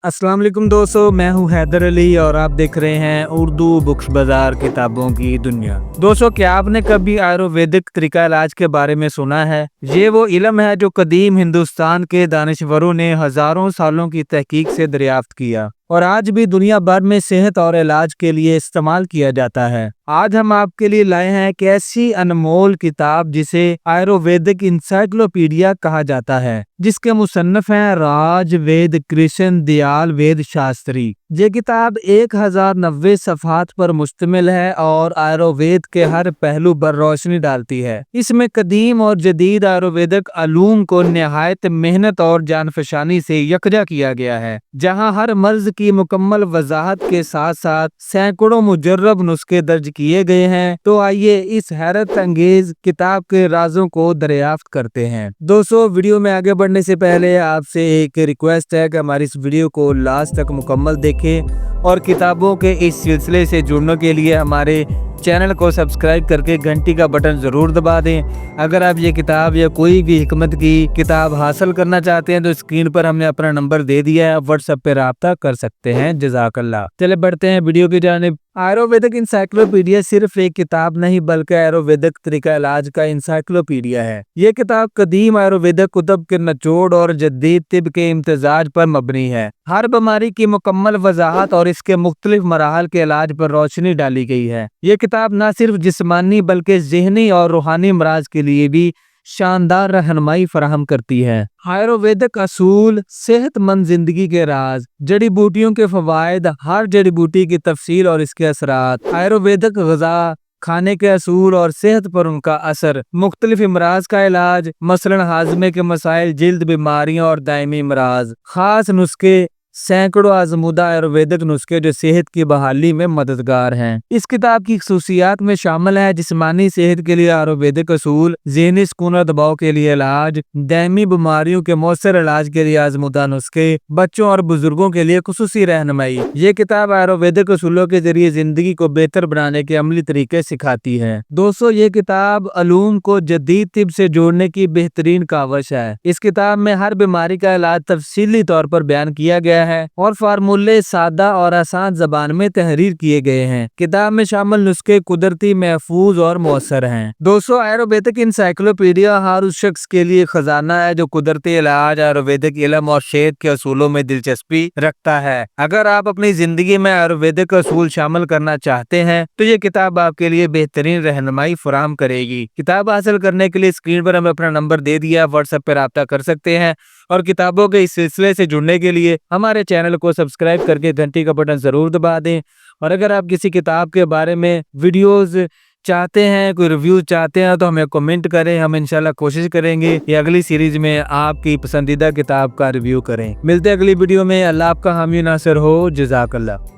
अस्सलाम वालेकुम दोस्तों, मैं हूं हैदर अली और आप देख रहे हैं उर्दू बुक्स बाजार किताबों की दुनिया। दोस्तों, क्या आपने कभी आयुर्वेदिक तरीका इलाज के बारे में सुना है? ये वो इल्म है जो कदीम हिंदुस्तान के दानिशवरों ने हजारों सालों की तहकीक से दरियाफ्त किया और आज भी दुनिया भर में सेहत और इलाज के लिए इस्तेमाल किया जाता है। आज हम आपके लिए लाए हैं एक ऐसी अनमोल किताब जिसे आयुर्वेदिक इंसाइक्लोपीडिया कहा जाता है, जिसके मुसन्निफ हैं राज वेद कृष्ण दयाल वेद शास्त्री। ये किताब 1090 सफ़हात पर मुश्तमिल है और आयुर्वेद के हर पहलू पर रोशनी डालती है। इसमें कदीम और जदीद आयुर्वेदिक अलूम को निहायत मेहनत और जानफशानी से यकजा किया गया है, जहां हर मर्ज की मुकम्मल वजाहत के साथ साथ सैकड़ों मुजर्रब नुस्खे दर्ज किए गए हैं। तो आइए इस हैरत अंगेज किताब के राजों को दरियाफ्त करते हैं। दोस्तों, वीडियो में आगे बढ़ने से पहले आपसे एक रिक्वेस्ट है कि हमारी इस वीडियो को लास्ट तक मुकम्मल देखें और किताबों के इस सिलसिले से जुड़ने के लिए हमारे चैनल को सब्सक्राइब करके घंटी का बटन ज़रूर दबा दें। अगर आप ये किताब या कोई भी हिकमत की किताब हासिल करना चाहते हैं तो स्क्रीन पर हमने अपना नंबर दे दिया है, आप व्हाट्सएप पे राब्ता कर सकते हैं। जज़ाकल्लाह। चले बढ़ते हैं वीडियो की जानिब। आयुर्वेदिक इंसाइक्लोपीडिया सिर्फ एक किताब नहीं बल्कि आयुर्वेदिक तरीका इलाज का इंसाइक्लोपीडिया है। ये किताब कदीम आयुर्वेदिक कुतुब के निचोड़ और जदीद तिब के इम्तिजाज पर मबनी है। हर बीमारी की मुकम्मल वजाहत और इसके मुख्तलिफ मराहल के इलाज पर रोशनी डाली गई है। ये किताब न सिर्फ जिस्मानी बल्कि ज़हनी और रूहानी मराज के लिए भी शानदार रहनुमाई फराहम करती है। आयुर्वेदिक असूल, सेहतमंद जिंदगी के राज, जड़ी बूटियों के फवायद, हर जड़ी बूटी की तफसील और इसके असरात, आयुर्वेदिक ग़िज़ा, खाने के असूल और सेहत पर उनका असर, मुख्तलिफ अमराज का इलाज मसलन हाजमे के मसाइल, जिल्द बीमारियां और दायमी अमराज, खास नुस्खे, सैकड़ों आजमूदा आयुर्वेदिक नुस्खे जो सेहत की बहाली में मददगार हैं। इस किताब की खसूसियात में शामिल है जिस्मानी सेहत के लिए आयुर्वेदिक असूल, ज़हनी सुकून और दबाव के लिए इलाज, दायमी बीमारियों के मौसर इलाज के लिए आजमूदा नुस्खे, बच्चों और बुजुर्गों के लिए खुसूसी रहनुमाई। ये किताब आयुर्वेदिक असूलों के जरिए जिंदगी को बेहतर बनाने के अमली तरीके सिखाती है। दोस्तों, ये किताब अलूम को जदीद तिब से जोड़ने की बेहतरीन कावश है। इस किताब में हर बीमारी का इलाज तफसीली तौर पर बयान किया गया है और फार्मूले सादा और आसान जबान में तहरीर किए गए हैं। किताब में शामिल नुस्खे कुदरती, महफूज और मौसर हैं। दोस्तों, आयुर्वेदिक इंसाइक्लोपीडिया हर उस शख्स के लिए खजाना है जो कुदरती इलाज, आयुर्वेदिक इल्म और सेहत के असूलों में दिलचस्पी रखता है। अगर आप अपनी जिंदगी में आयुर्वेदिक असूल शामिल करना चाहते हैं तो ये किताब आपके लिए बेहतरीन रहनुमाई फराहम करेगी। किताब हासिल करने के लिए स्क्रीन पर हमें अपना नंबर दे दिया, व्हाट्सएप पर राब्ता कर सकते हैं और किताबों के इस सिलसिले से जुड़ने के लिए हमारे चैनल को सब्सक्राइब करके घंटी का बटन जरूर दबा दें। और अगर आप किसी किताब के बारे में वीडियोस चाहते हैं, कोई रिव्यू चाहते हैं तो हमें कमेंट करें। हम इंशाल्लाह कोशिश करेंगे कि अगली सीरीज में आपकी पसंदीदा किताब का रिव्यू करें। मिलते हैं अगली वीडियो में। अल्लाह आपका हामी नासिर हो। जज़ाकल्लाह।